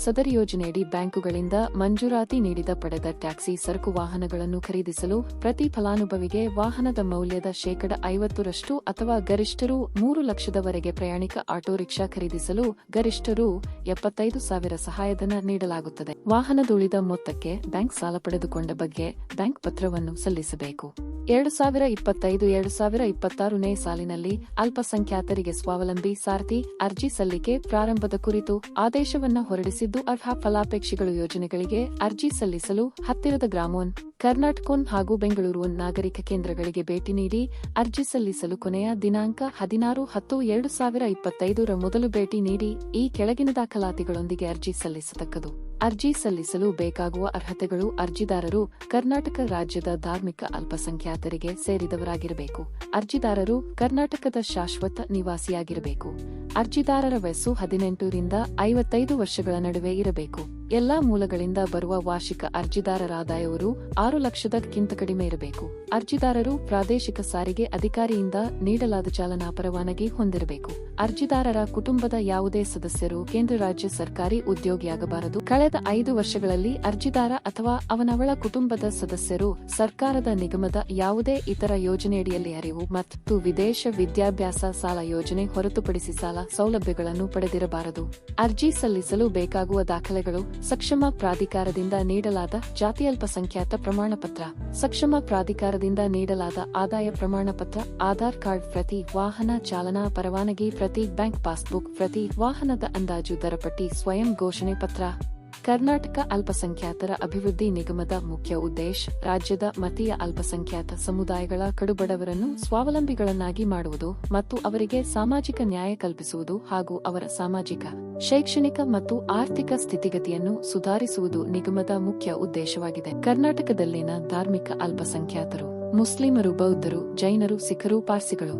ಸದರಿ ಯೋಜನೆಯಡಿ ಬ್ಯಾಂಕುಗಳಿಂದ ಮಂಜೂರಾತಿ ನೀಡಿದ ಪಡೆದ ಟ್ಯಾಕ್ಸಿ ಸರಕು ವಾಹನಗಳನ್ನು ಖರೀದಿಸಲು ಪ್ರತಿ ಫಲಾನುಭವಿಗೆ ವಾಹನದ ಮೌಲ್ಯದ ಶೇಕಡ 50ರಷ್ಟು ಅಥವಾ ಗರಿಷ್ಠ ರೂ. 3 ಲಕ್ಷದವರೆಗೆ ಪ್ರಯಾಣಿಕ ಆಟೋ ರಿಕ್ಷಾ ಖರೀದಿಸಲು ಗರಿಷ್ಠ ರೂ. 75,000 ಸಹಾಯಧನ ನೀಡಲಾಗುತ್ತದೆ. ವಾಹನದ ಉಳಿದ ಮೊತ್ತಕ್ಕೆ ಬ್ಯಾಂಕ್ ಸಾಲ ಪಡೆದುಕೊಂಡ ಬಗ್ಗೆ ಬ್ಯಾಂಕ್ ಪತ್ರವನ್ನು ಸಲ್ಲಿಸಬೇಕು. 2025-2026ನೇ ಸಾಲಿನಲ್ಲಿ ಅಲ್ಪಸಂಖ್ಯಾತರಿಗೆ ಸ್ವಾವಲಂಬಿ ಸಾರಥಿ ಅರ್ಜಿ ಸಲ್ಲಿಕೆ ಪ್ರಾರಂಭದ ಕುರಿತು ಆದೇಶವನ್ನು ಹೊರಡಿಸಿದ್ದು, ಅರ್ಹ ಫಲಾಪೇಕ್ಷಿಗಳು ಯೋಜನೆಗಳಿಗೆ ಅರ್ಜಿ ಸಲ್ಲಿಸಲು ಹತ್ತಿರದ ಗ್ರಾಮೋನ್, ಕರ್ನಾಟಕೋನ್ ಹಾಗೂ ಬೆಂಗಳೂರು ನಾಗರಿಕ ಕೇಂದ್ರಗಳಿಗೆ ಭೇಟಿ ನೀಡಿ ಅರ್ಜಿ ಸಲ್ಲಿಸಲು ಕೊನೆಯ ದಿನಾಂಕ 16-10-2025 ಮೊದಲು ಭೇಟಿ ನೀಡಿ ಈ ಕೆಳಗಿನ ದಾಖಲಾತಿಗಳೊಂದಿಗೆ ಅರ್ಜಿ ಸಲ್ಲಿಸತಕ್ಕದು. ಅರ್ಜಿ ಸಲ್ಲಿಸಲು ಬೇಕಾಗುವ ಅರ್ಹತೆಗಳು: ಅರ್ಜಿದಾರರು ಕರ್ನಾಟಕ ರಾಜ್ಯದ ಧಾರ್ಮಿಕ ಅಲ್ಪಸಂಖ್ಯಾತರಿಗೆ ಸೇರಿದವರಾಗಿರಬೇಕು. ಅರ್ಜಿದಾರರು ಕರ್ನಾಟಕದ ಶಾಶ್ವತ ನಿವಾಸಿಯಾಗಿರಬೇಕು. ಅರ್ಜಿದಾರರ ವಯಸ್ಸು 18 ರಿಂದ 55 ವರ್ಷಗಳ ನಡುವೆ ಇರಬೇಕು. ಎಲ್ಲಾ ಮೂಲಗಳಿಂದ ಬರುವ ವಾರ್ಷಿಕ ಅರ್ಜಿದಾರರ ಆದಾಯವರು 6 ಲಕ್ಷದಕ್ಕಿಂತ ಕಡಿಮೆ ಇರಬೇಕು. ಅರ್ಜಿದಾರರು ಪ್ರಾದೇಶಿಕ ಸಾರಿಗೆ ಅಧಿಕಾರಿಯಿಂದ ನೀಡಲಾದ ಚಾಲನಾ ಪರವಾನಗಿ ಹೊಂದಿರಬೇಕು. ಅರ್ಜಿದಾರರ ಕುಟುಂಬದ ಯಾವುದೇ ಸದಸ್ಯರು ಕೇಂದ್ರ ರಾಜ್ಯ ಸರ್ಕಾರಿ ಉದ್ಯೋಗಿಯಾಗಬಾರದು. ಕಳೆದ 5 ವರ್ಷಗಳಲ್ಲಿ ಅರ್ಜಿದಾರ ಅಥವಾ ಅವನವಳ ಕುಟುಂಬದ ಸದಸ್ಯರು ಸರ್ಕಾರದ ನಿಗಮದ ಯಾವುದೇ ಇತರ ಯೋಜನೆಯಡಿಯಲ್ಲಿ ಅರಿವು ಮತ್ತು ವಿದೇಶ ವಿದ್ಯಾಭ್ಯಾಸ ಸಾಲ ಯೋಜನೆ ಹೊರತುಪಡಿಸಿ ಸಾಲ ಸೌಲಭ್ಯಗಳನ್ನು ಪಡೆದಿರಬಾರದು. ಅರ್ಜಿ ಸಲ್ಲಿಸಲು ಬೇಕಾಗುವ ದಾಖಲೆಗಳು: ಸಕ್ಷಮ ಪ್ರಾಧಿಕಾರದಿಂದ ನೀಡಲಾದ ಜಾತಿ ಅಲ್ಪಸಂಖ್ಯಾತ ಪ್ರಮಾಣಪತ್ರ, ಸಕ್ಷಮ ಪ್ರಾಧಿಕಾರದಿಂದ ನೀಡಲಾದ ಆದಾಯ ಪ್ರಮಾಣಪತ್ರ, ಆಧಾರ್ ಕಾರ್ಡ್ ಪ್ರತಿ, ವಾಹನ ಚಾಲನಾ ಪರವಾನಗಿ ಪ್ರತಿ, ಬ್ಯಾಂಕ್ ಪಾಸ್ಬುಕ್ ಪ್ರತಿ, ವಾಹನದ ಅಂದಾಜು ದರಪಟ್ಟಿ, ಸ್ವಯಂ ಘೋಷಣೆ ಪತ್ರ. ಕರ್ನಾಟಕ ಅಲ್ಪಸಂಖ್ಯಾತರ ಅಭಿವೃದ್ಧಿ ನಿಗಮದ ಮುಖ್ಯ ಉದ್ದೇಶ ರಾಜ್ಯದ ಮತೀಯ ಅಲ್ಪಸಂಖ್ಯಾತ ಸಮುದಾಯಗಳ ಕಡುಬಡವರನ್ನು ಸ್ವಾವಲಂಬಿಗಳನ್ನಾಗಿ ಮಾಡುವುದು ಮತ್ತು ಅವರಿಗೆ ಸಾಮಾಜಿಕ ನ್ಯಾಯ ಕಲ್ಪಿಸುವುದು ಹಾಗೂ ಅವರ ಸಾಮಾಜಿಕ, ಶೈಕ್ಷಣಿಕ ಮತ್ತು ಆರ್ಥಿಕ ಸ್ಥಿತಿಗತಿಯನ್ನು ಸುಧಾರಿಸುವುದು ನಿಗಮದ ಮುಖ್ಯ ಉದ್ದೇಶವಾಗಿದೆ. ಕರ್ನಾಟಕದಲ್ಲಿನ ಧಾರ್ಮಿಕ ಅಲ್ಪಸಂಖ್ಯಾತರು: ಮುಸ್ಲಿಮರು, ಬೌದ್ಧರು, ಜೈನರು, ಸಿಖ್ಖರು, ಪಾರ್ಸಿಗಳು.